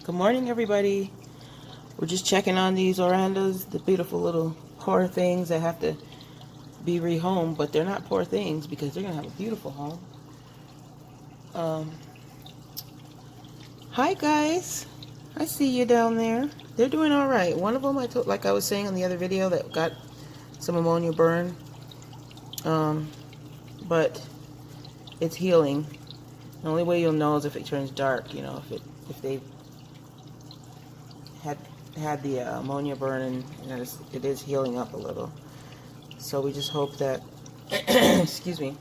Good morning, everybody. We're just checking on these orandas, the beautiful little poor things that have to be rehomed, but they're not poor things because they're going to have a beautiful home. Hi, guys. I see you down there. They're doing all right. One of them, like I was saying in the other video, that got some ammonia burn, but it's healing. The only way you'll know is if it turns dark, you know, if they had the ammonia burn, and it is healing up a little. So we just hope that excuse me.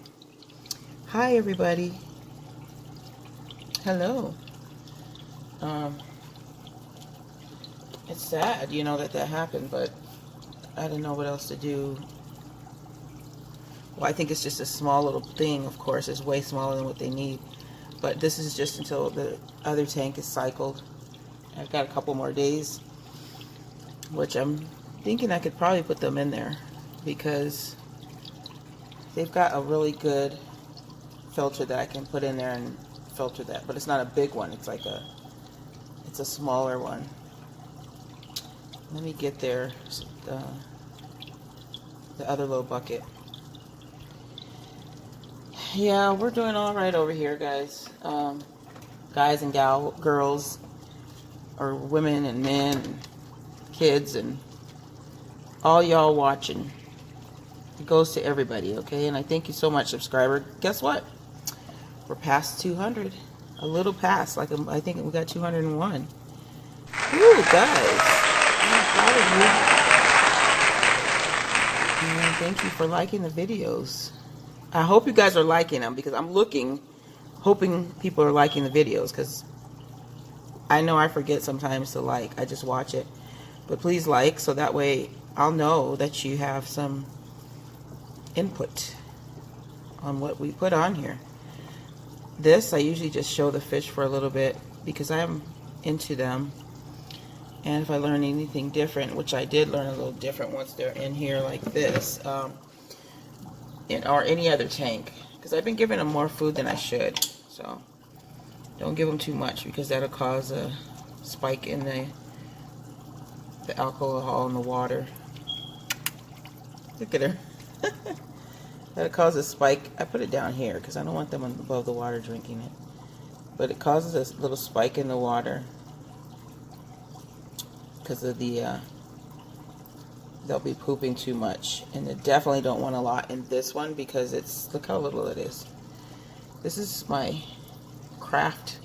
Hi, everybody. Hello. It's sad, you know, that happened, but I didn't know what else to do. Well, I think it's just a small little thing. Of course, it's way smaller than what they need, but this is just until the other tank is cycled. I've got a couple more days, which I'm thinking I could probably put them in there because they've got a really good filter that I can put in there and filter that, but it's not a big one. It's like it's a smaller one. Let me get the other little bucket. Yeah, we're doing all right over here, guys. Guys and girls, or women and men and kids and all y'all watching. It goes to everybody, okay? And I thank you so much, subscriber. Guess what? We're past 200. A little past. Like, I think we got 201. Ooh, guys. I'm proud of you. And thank you for liking the videos. I hope you guys are liking them because I'm hoping people are liking the videos, because I know I forget sometimes to like. I just watch it. But please like, so that way I'll know that you have some input on what we put on here. This, I usually just show the fish for a little bit because I'm into them. And if I learn anything different, which I did learn a little different once they're in here like this, or any other tank, because I've been giving them more food than I should. So don't give them too much because that'll cause a spike in the alcohol in the water. Look at her. That'll cause a spike. I put it down here because I don't want them above the water drinking it. But it causes a little spike in the water because of they'll be pooping too much. And they definitely don't want a lot in this one because look how little it is. This is my craft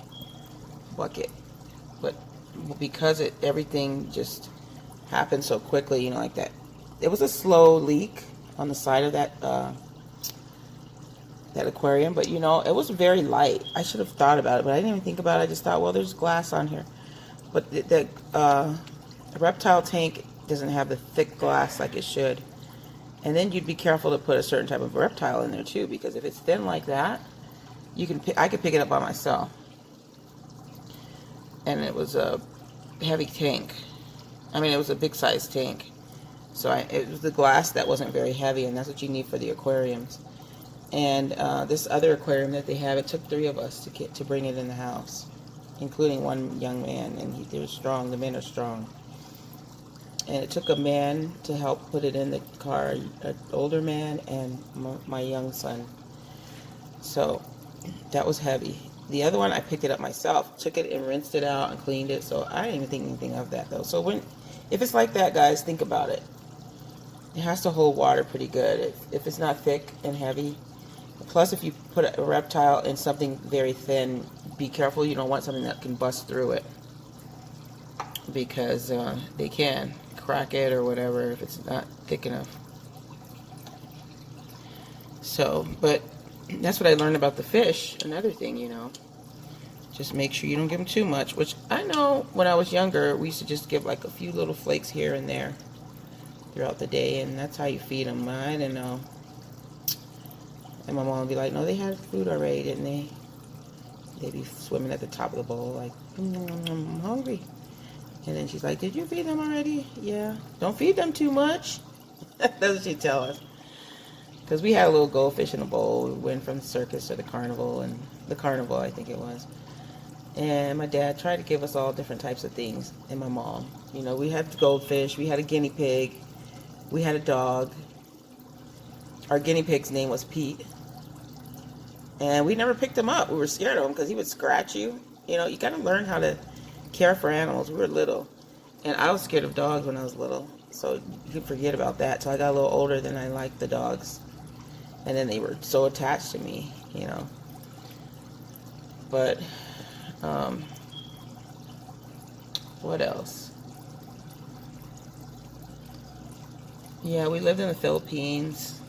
bucket. But because everything just happened so quickly, you know, like that. It was a slow leak on the side of that aquarium, but you know, it was very light. I should have thought about it, but I didn't even think about it. I just thought, well, there's glass on here. But the reptile tank doesn't have the thick glass like it should. And then you'd be careful to put a certain type of reptile in there too, because if it's thin like that, I could pick it up by myself. And it was a heavy tank. I mean, it was a big size tank. So it was the glass that wasn't very heavy, and that's what you need for the aquariums. And this other aquarium that they have, it took 3 of us to bring it in the house, including one young man, and they're strong. The men are strong. And it took a man to help put it in the car, an older man and my young son. So that was heavy. The other one, I picked it up myself, took it and rinsed it out and cleaned it. So I didn't even think anything of that, though. So if it's like that, guys, think about it. It has to hold water pretty good. If it's not thick and heavy. Plus, if you put a reptile in something very thin, be careful. You don't want something that can bust through it, because they can crack it or whatever if it's not thick enough. So, but that's what I learned about the fish. Another thing, you know, just make sure you don't give them too much, which I know when I was younger, we used to just give like a few little flakes here and there throughout the day, and that's how you feed them. I didn't know. And my mom would be like, no, they had food already, didn't they? They'd be swimming at the top of the bowl like, I'm hungry. And then she's like, did you feed them already? Yeah. Don't feed them too much. That's what she'd tell us. Because we had a little goldfish in a bowl. We went from the circus to the carnival, I think it was. And my dad tried to give us all different types of things, and my mom. You know, we had goldfish, we had a guinea pig, we had a dog. Our guinea pig's name was Pete. And we never picked him up. We were scared of him because he would scratch you. You know, you got to learn how to care for animals. We were little. And I was scared of dogs when I was little. So you can forget about that. So I got a little older, then I liked the dogs. And then they were so attached to me, you know. But, what else? Yeah, we lived in the Philippines.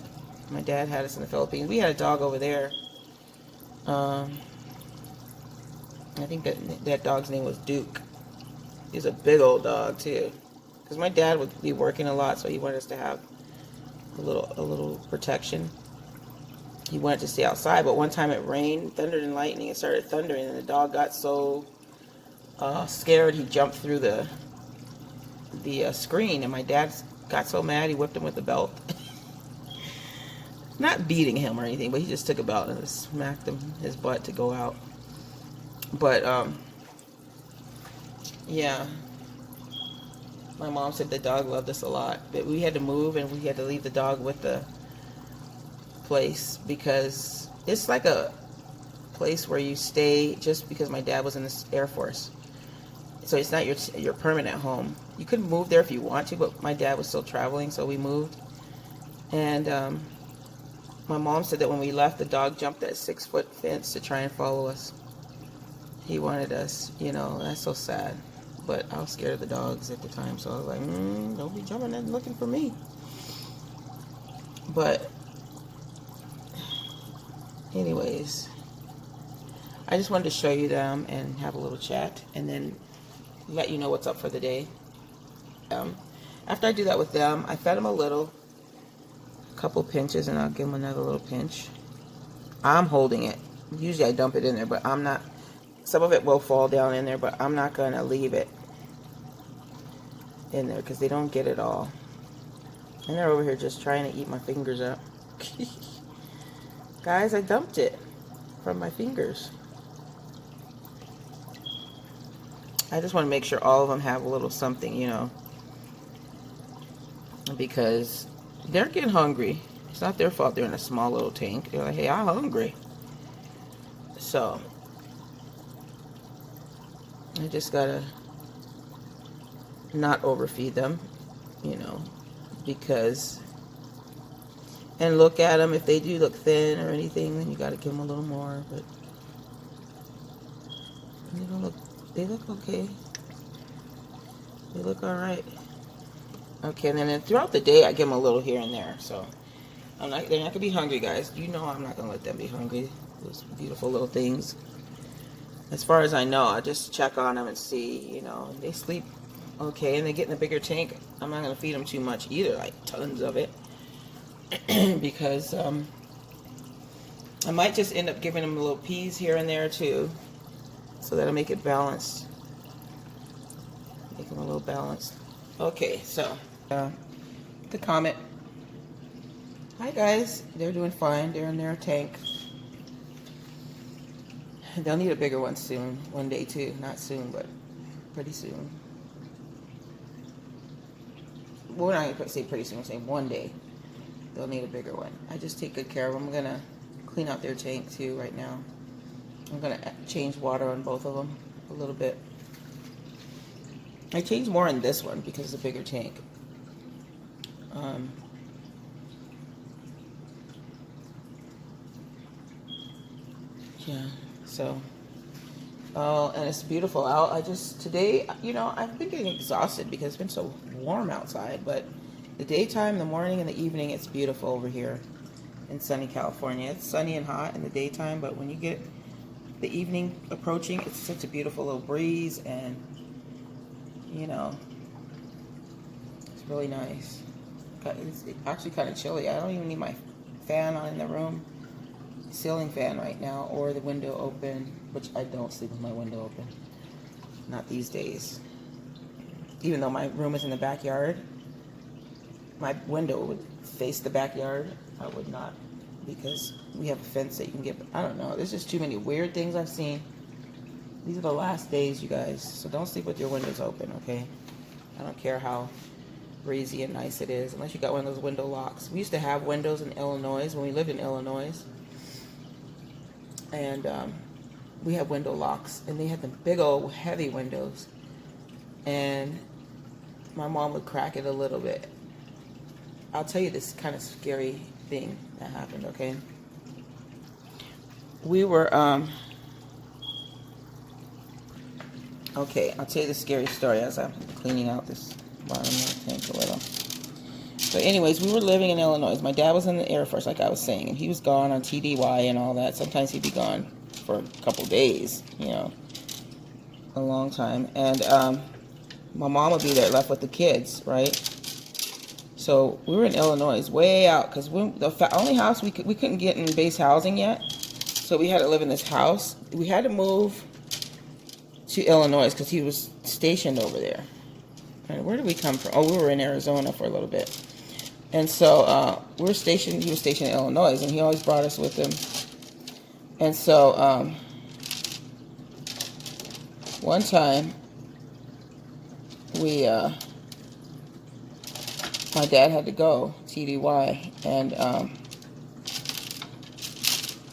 My dad had us in the Philippines. We had a dog over there. I think that dog's name was Duke. He's a big old dog too. Because my dad would be working a lot, so he wanted us to have a little protection. He wanted to stay outside, but one time it rained, thundered and lightning, it started thundering, and the dog got so scared he jumped through the screen, and my dad got so mad he whipped him with a belt. Not beating him or anything, but he just took a belt and smacked his butt to go out. But yeah, my mom said the dog loved us a lot, but we had to move and we had to leave the dog with the place because it's like a place where you stay just because my dad was in the Air Force. So it's not your permanent home. You could move there if you want to, but my dad was still traveling, so we moved. And my mom said that when we left, the dog jumped that 6-foot fence to try and follow us. He wanted us, you know. That's so sad. But I was scared of the dogs at the time, so I was like, don't be jumping and looking for me. But anyways, I just wanted to show you them and have a little chat and then let you know what's up for the day. After I do that with them, I fed them a couple pinches, and I'll give them another little pinch. I'm holding it. Usually I dump it in there, but I'm not. Some of it will fall down in there, but I'm not going to leave it in there because they don't get it all. And they're over here just trying to eat my fingers up. Guys, I dumped it from my fingers. I just want to make sure all of them have a little something, you know, because they're getting hungry. It's not their fault they're in a small little tank. They're like, hey, I'm hungry. So I just gotta not overfeed them, you know, because, and look at them. If they do look thin or anything, then you gotta give them a little more. But they look okay. They look all right. Okay, and then throughout the day, I give them a little here and there. So they're not gonna be hungry, guys. You know I'm not gonna let them be hungry. Those beautiful little things. As far as I know, I just check on them and see, you know, they sleep okay and they get in a bigger tank. I'm not gonna feed them too much either, like tons of it, because I might just end up giving them little peas here and there too, so that'll make it balanced. Make them a little balanced. Okay, so the comment. Hi guys, they're doing fine. They're in their tank. They'll need a bigger one soon, one day too. Not soon, but pretty soon. Well, we're not going to say pretty soon, we're saying one day. They'll need a bigger one. I just take good care of them. I'm going to clean out their tank too right now. I'm going to change water on both of them a little bit. I changed more in this one because it's a bigger tank. Yeah, so, and it's beautiful out. Today, you know, I've been getting exhausted because it's been so warm outside, but the daytime, the morning, and the evening, it's beautiful over here in sunny California. It's sunny and hot in the daytime, but when you get the evening approaching, it's such a beautiful little breeze, and, you know, it's really nice. It's actually kind of chilly. I don't even need my fan on in the room. Ceiling fan right now, or the window open, which I don't sleep with my window open. Not these days. Even though my room is in the backyard, my window would face the backyard. I would not, because we have a fence that you can get. I don't know. There's just too many weird things I've seen These are the last days, you guys. So don't sleep with your windows open, okay? I don't care how breezy and nice it is, unless you got one of those window locks. We used to have windows in Illinois when we lived in Illinois. And we had window locks. And they had the big old heavy windows. And my mom would crack it a little bit. I'll tell you this kind of scary thing that happened, okay? We were, okay, I'll tell you the scary story as I'm cleaning out this bottom of the tank a little. So anyways, we were living in Illinois. My dad was in the Air Force, like I was saying, and he was gone on TDY and all that. Sometimes he'd be gone for a couple days, you know, a long time. And my mom would be there, left with the kids, right? So we were in Illinois, way out, because the only house we couldn't get in base housing yet. So we had to live in this house. We had to move to Illinois because he was stationed over there. And where did we come from? Oh, we were in Arizona for a little bit. And so he was stationed in Illinois, and he always brought us with him. And so one time my dad had to go, TDY, and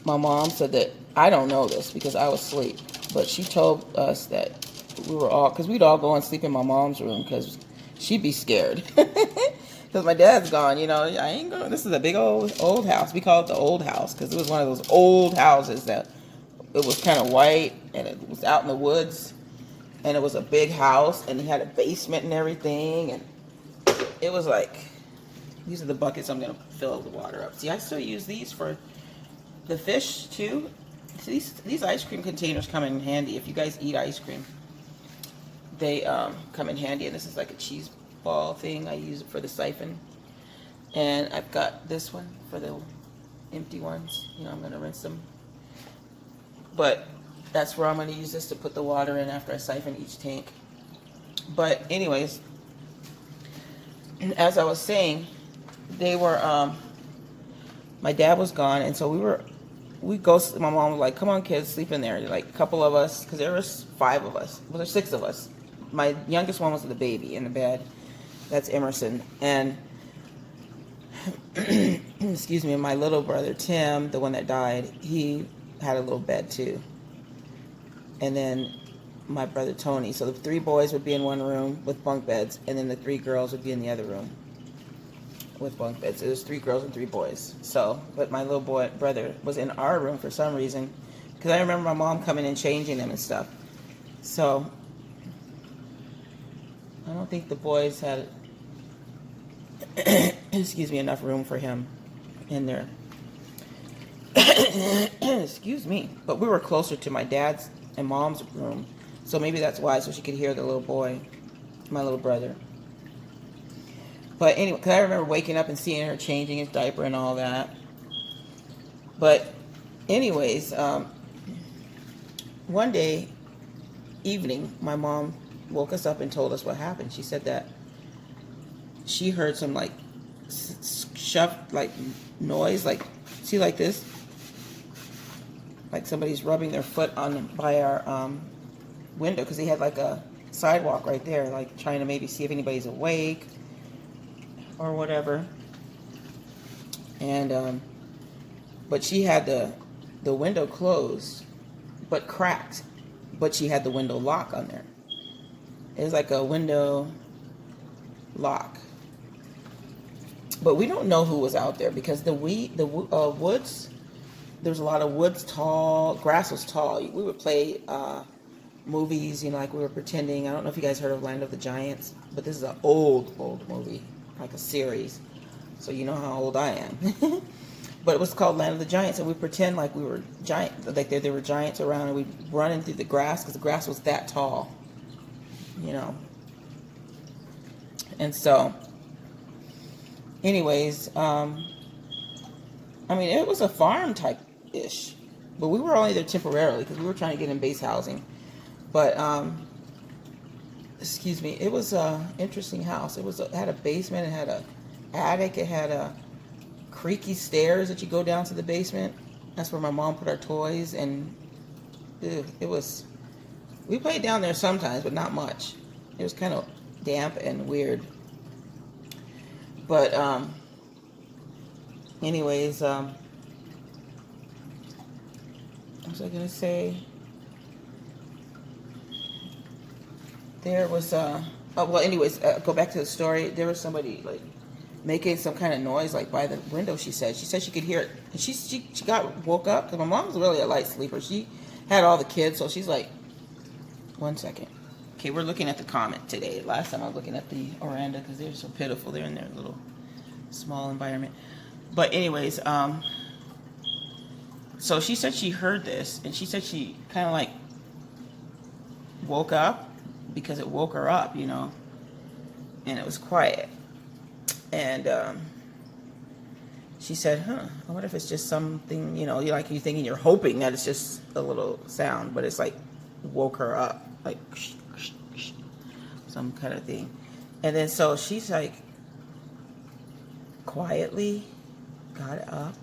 my mom said that, I don't know this because I was asleep, but she told us that we were all, because we'd all go and sleep in my mom's room because she'd be scared. Because my dad's gone, you know, I ain't going, this is a big old house. We call it the old house because it was one of those old houses that it was kind of white and it was out in the woods and it was a big house and it had a basement and everything, and it was like, these are the buckets I'm going to fill the water up. See, I still use these for the fish too. See, these ice cream containers come in handy. If you guys eat ice cream, they come in handy. And this is like a cheese ball thing. I use it for the siphon. And I've got this one for the empty ones. You know, I'm going to rinse them. But that's where I'm going to use this to put the water in after I siphon each tank. But anyways, as I was saying, they were, my dad was gone, and so my mom was like, come on kids, sleep in there. Like a couple of us, because there was 5 of us, well, there's 6 of us. My youngest one was the baby in the bed. That's Emerson. And, excuse me, my little brother, Tim, the one that died, he had a little bed too. And then my brother, Tony. So the 3 boys would be in one room with bunk beds, and then the 3 girls would be in the other room with bunk beds. It was 3 girls and 3 boys. So, but my little brother was in our room for some reason, because I remember my mom coming and changing him and stuff. So, I don't think the boys had, excuse me, enough room for him in there. Excuse me. But we were closer to my dad's and mom's room, so maybe that's why, so she could hear the little boy, my little brother. But anyway, because I remember waking up and seeing her changing his diaper and all that. But anyways, one day evening, my mom woke us up and told us what happened. She said that she heard some like like noise, like, see, like this, like somebody's rubbing their foot by our window, because they had like a sidewalk right there, like trying to maybe see if anybody's awake or whatever. And but she had the window closed but cracked, but she had the window lock on there. It was like a window lock, but we don't know who was out there, because the woods, there was a lot of woods, tall grass was tall. We would play movies, you know, like we were pretending. I don't know if you guys heard of Land of the Giants, but this is an old movie, like a series, so you know how old I am. But it was called Land of the Giants, and we pretend like we were giant, like there were giants around, and we'd run in through the grass because the grass was that tall, you know. And so, anyways, I mean, it was a farm type-ish, but we were only there temporarily because we were trying to get in base housing. But, excuse me, it was an interesting house. It had a basement, it had an attic, it had a creaky stairs that you go down to the basement. That's where my mom put our toys, and it was We played down there sometimes, but not much. It was kind of damp and weird. But anyways, what was I gonna say? There was oh well. Anyways, go back to the story. There was somebody like making some kind of noise like by the window. She said she could hear it. And she woke up because my mom was really a light sleeper. She had all the kids, so she's like, one second. Okay, we're looking at the comment today. Last time I was looking at the Oranda because they're so pitiful. They're in their little small environment. But anyways, so she said she heard this, and she said she kind of like woke up because it woke her up, you know, and it was quiet. And she said, I wonder if it's just something, you know, you're thinking, you're hoping that it's just a little sound, but it's like woke her up, like some kind of thing. And then so she's like quietly got up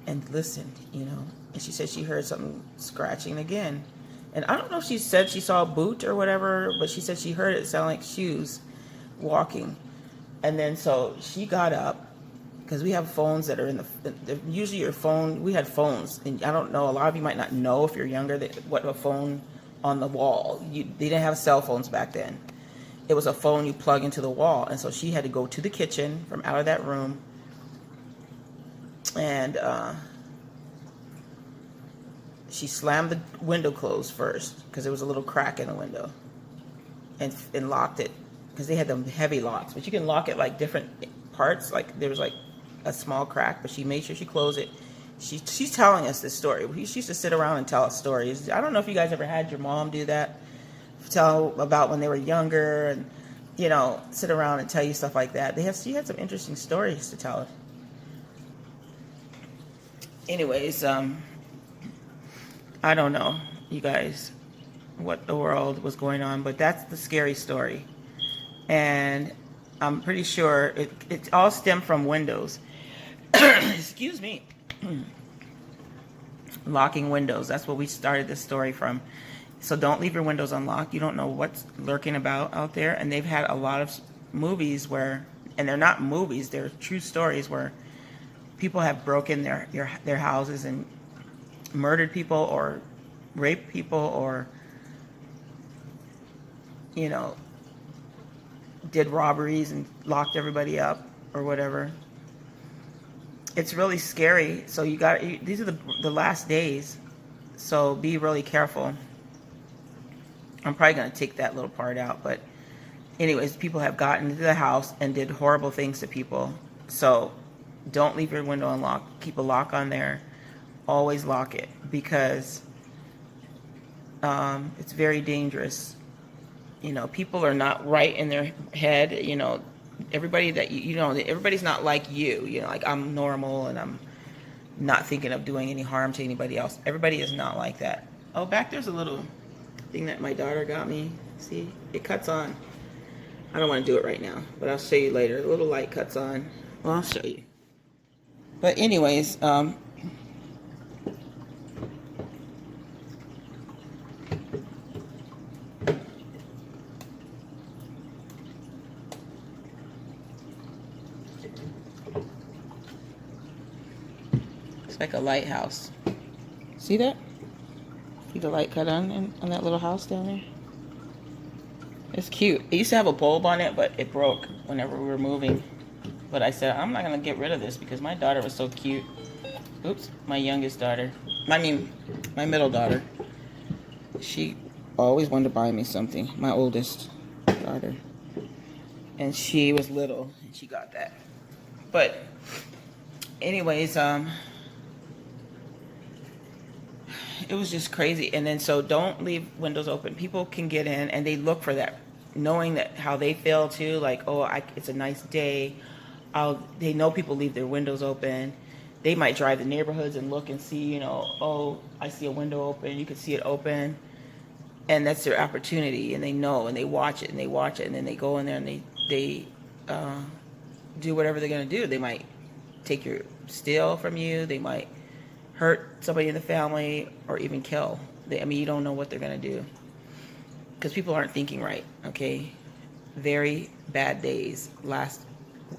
and listened, you know, and she said she heard something scratching again. And I don't know if she said she saw a boot or whatever, but she said she heard it sound like shoes walking. And then so she got up, because we have phones that are in the usually your phone, we had phones, and I don't know, a lot of you might not know if you're younger what a phone on the wall, they didn't have cell phones back then. It was a phone you plug into the wall. And so she had to go to the kitchen from out of that room, and she slammed the window closed first because there was a little crack in the window, and locked it, because they had them heavy locks, but you can lock it like different parts. Like there was like a small crack, but she made sure she closed it. She's telling us this story. She used to sit around and tell us stories. I don't know if you guys ever had your mom do that, tell about when they were younger, and you know, sit around and tell you stuff like that. She had some interesting stories to tell us. Anyways, I don't know, you guys, what the world was going on, but that's the scary story. And I'm pretty sure it all stemmed from windows. Excuse me. Locking windows. That's what we started this story from. So don't leave your windows unlocked. You don't know what's lurking about out there. And they've had a lot of movies where, and they're not movies, they're true stories where people have broken their houses and murdered people or raped people, or, you know, did robberies and locked everybody up or whatever. It's really scary. So these are the last days, so be really careful. I'm probably going to take that little part out, but anyways, people have gotten into the house and did horrible things to people. So don't leave your window unlocked. Keep a lock on there. Always lock it, because it's very dangerous. You know, people are not right in their head. You know, everybody that you know, everybody's not like you. You know, like I'm normal and I'm not thinking of doing any harm to anybody else. Everybody is not like that. Oh, back there's a little thing that my daughter got me. See, it cuts on. I don't want to do it right now, but I'll show you later. The little light cuts on. Well, I'll show you. But anyways, like a lighthouse. See that? See the light cut on that little house down there? It's cute. It used to have a bulb on it, but it broke whenever we were moving. But I said, I'm not going to get rid of this because my daughter was so cute. Oops, my youngest daughter. I mean, my middle daughter. She always wanted to buy me something. My oldest daughter. And she was little, and she got that. But anyways, it was just crazy. And then so don't leave windows open. People can get in and they look for that, knowing that how they feel too, like, oh, it's a nice day. They know people leave their windows open. They might drive the neighborhoods and look and see, you know, oh, I see a window open. You can see it open. And that's their opportunity. And they know, and they watch it, and they watch it, and then they go in there and they do whatever they're going to do. They might steal from you. They might hurt somebody in the family, or even kill. I mean, you don't know what they're going to do. Because people aren't thinking right, okay? Very bad days, last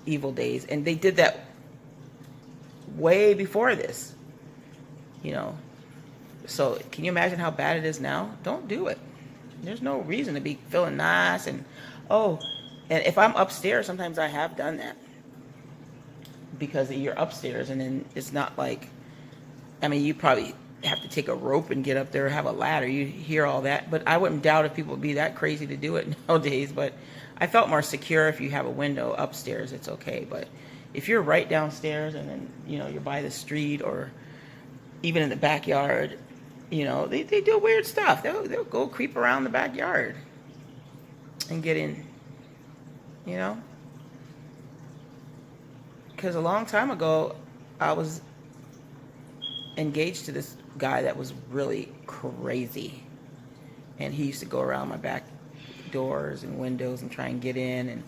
evil days. And they did that way before this, you know. So can you imagine how bad it is now? Don't do it. There's no reason to be feeling nice. And if I'm upstairs, sometimes I have done that. Because you're upstairs, and then it's not like, I mean, you probably have to take a rope and get up there or have a ladder. You hear all that. But I wouldn't doubt if people would be that crazy to do it nowadays. But I felt more secure if you have a window upstairs, it's okay. But if you're right downstairs and then, you know, you're by the street or even in the backyard, you know, they do weird stuff. They'll go creep around the backyard and get in, you know. Because a long time ago, I was engaged to this guy that was really crazy. And he used to go around my back doors and windows and try and get in and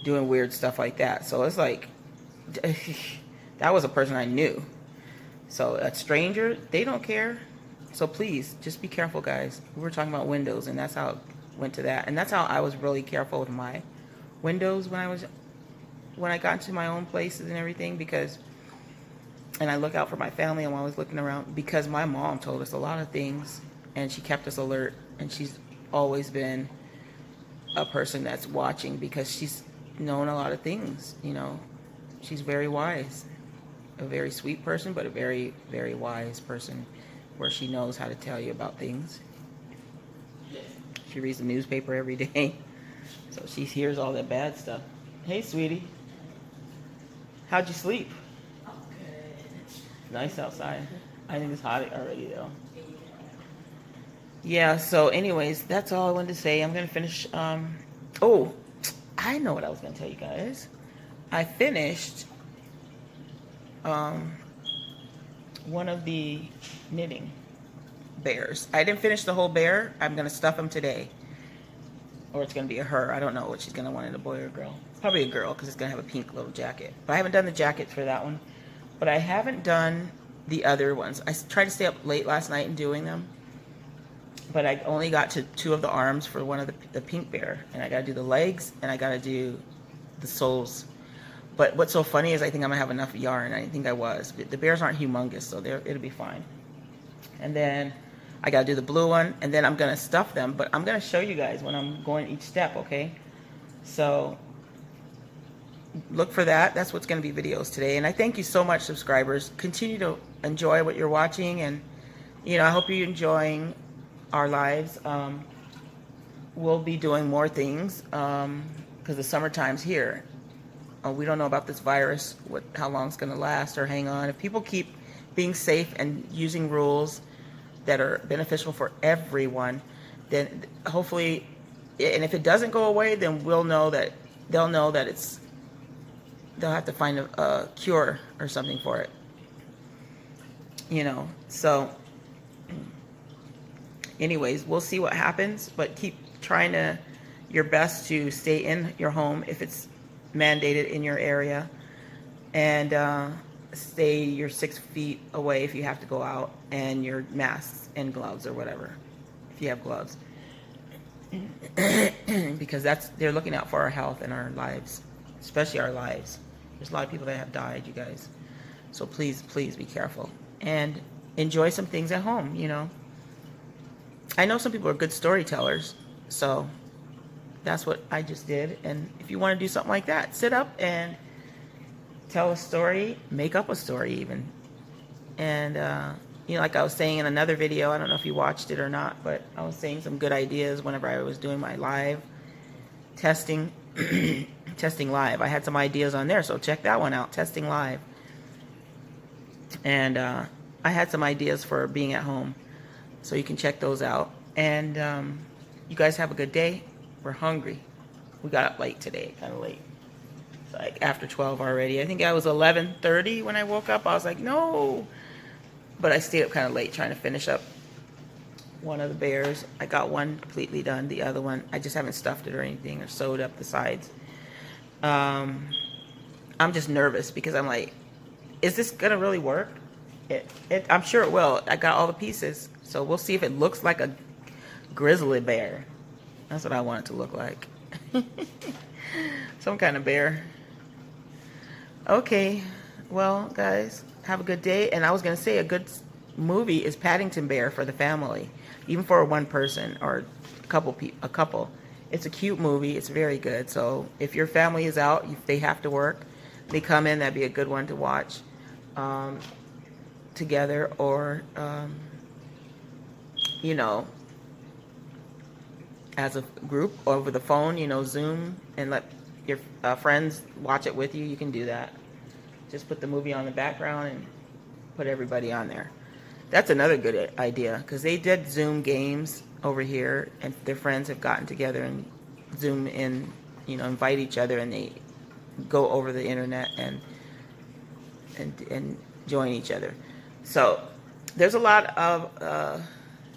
doing weird stuff like that. So it's like, that was a person I knew. So a stranger, they don't care. So please, just be careful, guys. We were talking about windows, and that's how it went to that. And that's how I was really careful with my windows when I got into my own places and everything, and I look out for my family. I'm always looking around because my mom told us a lot of things, and she kept us alert, and she's always been a person that's watching because she's known a lot of things, you know. She's very wise, a very sweet person, but a very, very wise person where she knows how to tell you about things. She reads the newspaper every day, so she hears all that bad stuff. Hey, sweetie. How'd you sleep? Oh, good. Nice outside. I think it's hot already, though. Yeah, so anyways, that's all I wanted to say. I'm going to finish. Oh, I know what I was going to tell you guys. I finished one of the knitting bears. I didn't finish the whole bear. I'm going to stuff him today. Or it's going to be a her. I don't know what she's going to want, in a boy or a girl. Probably a girl, because it's going to have a pink little jacket. But I haven't done the jacket for that one. But I haven't done the other ones. I tried to stay up late last night and doing them. But I only got to 2 of the arms for one of the pink bear. And I got to do the legs, and I got to do the soles. But what's so funny is I think I'm going to have enough yarn. I didn't think I was. The bears aren't humongous, so it'll be fine. And then I got to do the blue one, and then I'm going to stuff them. But I'm going to show you guys when I'm going each step, okay? So look for that. That's what's going to be videos today. And I thank you so much, subscribers. Continue to enjoy what you're watching. And, you know, I hope you're enjoying our lives. We'll be doing more things because the summertime's here. We don't know about this virus, how long it's going to last or hang on. If people keep being safe and using rules that are beneficial for everyone, then hopefully, and if it doesn't go away, then they'll know that they'll have to find a cure or something for it. You know, so anyways, we'll see what happens, but keep trying your best to stay in your home if it's mandated in your area, and stay your 6 feet away if you have to go out, and your masks and gloves or whatever if you have gloves, because they're looking out for our health and our lives, especially our lives. There's a lot of people that have died, you guys, so please be careful and enjoy some things at home. You know, I know some people are good storytellers, so that's what I just did. And if you want to do something like that, sit up and tell a story, make up a story even. And, you know, like I was saying in another video, I don't know if you watched it or not, but I was saying some good ideas whenever I was doing my live testing, testing live. I had some ideas on there, so check that one out, testing live. And I had some ideas for being at home, so you can check those out. And you guys have a good day. We're hungry. We got up late today, kind of late. It's like after 12 already. I think I was 11:30 when I woke up. I was like, no. But I stayed up kind of late trying to finish up one of the bears. I got one completely done. The other one, I just haven't stuffed it or anything or sewed up the sides. I'm just nervous because I'm like, is this going to really work? I'm sure it will. I got all the pieces. So we'll see if it looks like a grizzly bear. That's what I want it to look like. Some kind of bear. Okay, well, guys, have a good day. And I was going to say a good movie is Paddington Bear for the family, even for one person or a couple. It's a cute movie. It's very good. So if your family is out, if they have to work, they come in, that'd be a good one to watch together, or you know, as a group over the phone, you know, Zoom, and let your friends watch it with you. You can do that. Just put the movie on the background and put everybody on there. That's another good idea, because they did Zoom games over here, and their friends have gotten together and Zoom in, you know, invite each other, and they go over the internet and join each other. So there's a lot of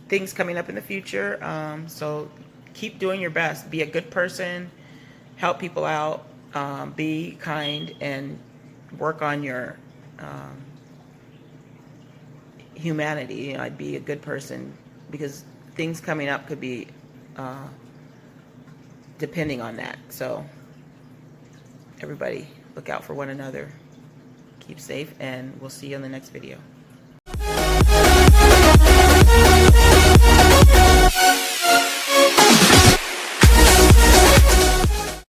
things coming up in the future. So keep doing your best. Be a good person. Help people out. Be kind, and work on your humanity. You know, I'd be a good person, because things coming up could be depending on that. So everybody, look out for one another. Keep safe, and we'll see you on the next video.